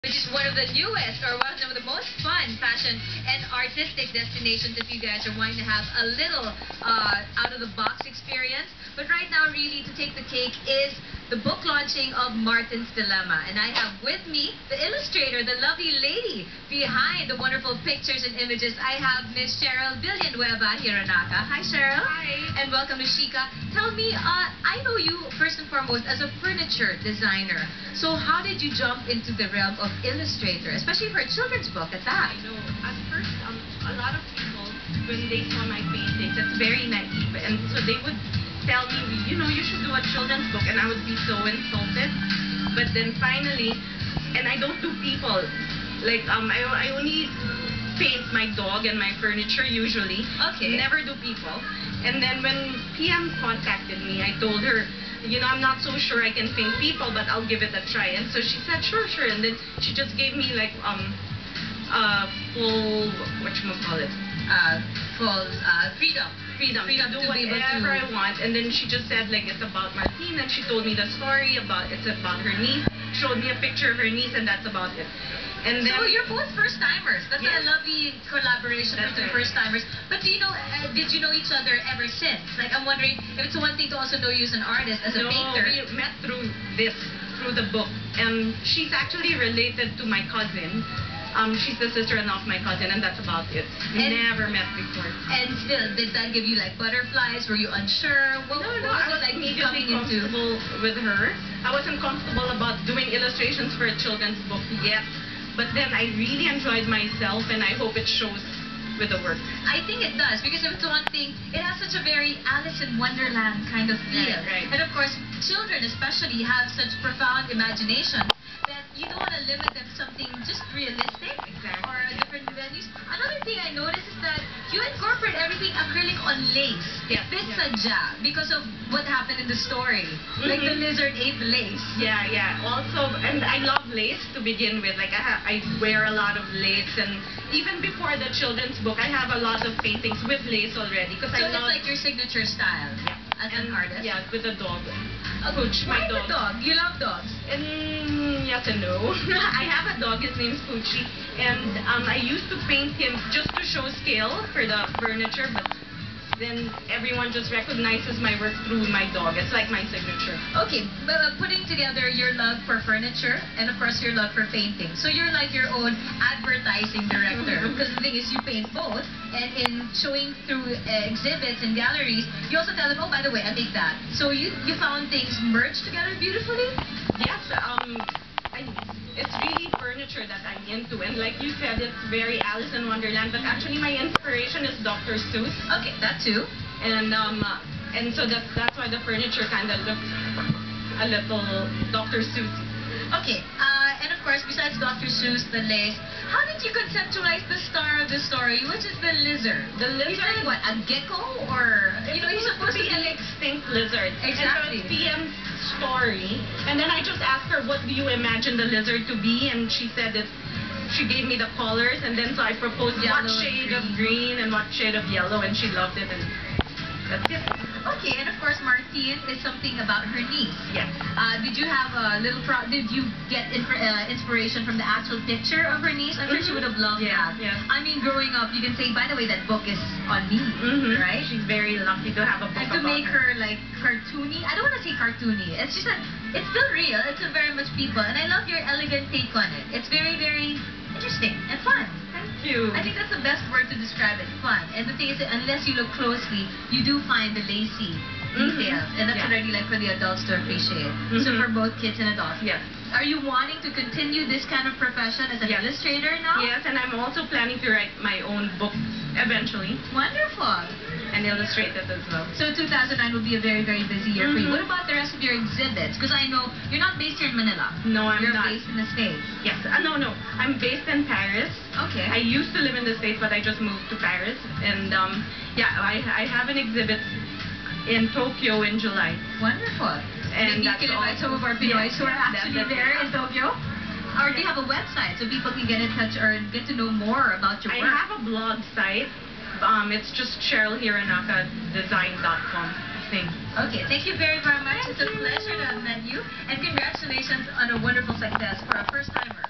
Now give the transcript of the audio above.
which is one of the newest or one of the most fun fashion and artistic destinations if you guys are wanting to have a little out-of-the-box experience. But right now, really, to take the cake is the book launching of Martin's Dilemma. And I have with me the illustrator, the lovely lady behind the wonderful pictures and images. I have Miss Cheryl Villanueva Hiranaka. Hi, Cheryl. Hi. And welcome to Chica. Tell me, I know you first and foremost as a furniture designer. So how did you jump into the realm of illustrator, especially for a children's book at that? I know. At first, a lot of people, when they saw my paintings, it's very naive. And so they would tell me, you know, you should do a children's book. And I would be so insulted. But then finally, and I don't do people. Like, I only paint my dog and my furniture usually. Okay. Never do people. And then when PM contacted me, I told her, you know, I'm not so sure I can paint people, but I'll give it a try. And so she said, sure. And then she just gave me like full, whatchamacallit? Full freedom. Freedom to do whatever I want. And then she just said, like, it's about Martine, and she told me the story it's about her niece. Showed me a picture of her niece, and that's about it. And then, so you're both first-timers. That's yes, a lovely collaboration between first-timers. But do you know, did you know each other ever since? Like, I'm wondering if it's one thing to also know you as an artist, as a painter. No, we met through the book. And she's actually related to my cousin. She's the sister-in-law of my cousin, and that's about it. We never met before. And still, did that give you, like, butterflies? Were you unsure? What was it like immediately coming into? Comfortable with her. I wasn't comfortable about doing illustrations for a children's book yet. But then I really enjoyed myself, and I hope it shows with the work. I think it does, because if it's one thing, it has such a very Alice in Wonderland kind of feel. Right. And of course, children especially have such profound imagination that you don't want to limit them to something just realistic. Exactly. Or different venues. Another thing I noticed is that you incorporate everything acrylic on lace. Yes, This yes. sadya, because of what happened in the story. Like the lizard ate the lace. Yeah. Also, and I love lace to begin with. Like, I wear a lot of lace, and even before the children's book, I have a lot of paintings with lace already. Because So I love, it's like your signature style as an artist? Yeah, with a dog. Pooch, my the dog? You love dogs? Yes and no. I have a dog, his name's Poochie, and I used to paint him just to show scale for the furniture, but then everyone just recognizes my work through my dog. It's like my signature. Okay, but putting together your love for furniture and of course your love for painting. So you're like your own advertising director, because the thing is you paint both, and in showing through exhibits and galleries, you also tell them, oh, by the way, I make that. So you found things merged together beautifully? Yes, it's really furniture that I'm into, and like you said, it's very Alice in Wonderland, but actually my inspiration is Dr. Seuss. Okay, that too. And so that's why the furniture kind of looks a little Dr. Seuss. Okay, and of course, besides Dr. Seuss, the lace, how did you conceptualize the star of the story, which is the lizard? The lizard? He's like, what, a gecko? Or, you know, he's supposed to be an extinct lizard. Exactly. And so it's PM's story. And then I just asked her, what do you imagine the lizard to be? And she said that she gave me the colors, and then so I proposed what shade of green and what shade of yellow, and she loved it, and that's it. Okay, and of course, Martine is something about her niece. Yes. Did you have a little did you get inspiration from the actual picture of her niece? I'm sure she would have loved that. Yeah. I mean, growing up, you can say, by the way, that book is on me, right? She's very lucky to have a book and to make her like cartoony. I don't want to say cartoony. It's just that it's still real. It's a very much people, and I love your elegant take on it. It's very, very interesting and fun. Thank you. I think that's the best word to describe it, fun. And the thing is that unless you look closely, you do find the lacy details. And that's already like for the adults to appreciate. So for both kids and adults. Yes. Are you wanting to continue this kind of profession as an illustrator now? Yes, and I'm also planning to write my own book eventually. Wonderful. And illustrate it as well. So 2009 will be a very, very busy year for you. What about the rest of your exhibits? Because I know you're not based here in Manila. No, I'm You're not. based in the States. Yes. No. I'm based in Paris. Okay. I used to live in the States, but I just moved to Paris. And I have an exhibit in Tokyo in July. Wonderful. And maybe you can invite some of our POIs who are actually there in Tokyo. Or do you have a website so people can get in touch or get to know more about your work? I have a blog site. It's just CherylHiranakaDesign.com, I think. Okay, thank you very, very much. It's a pleasure to have met you. And congratulations on a wonderful success for a first-timer.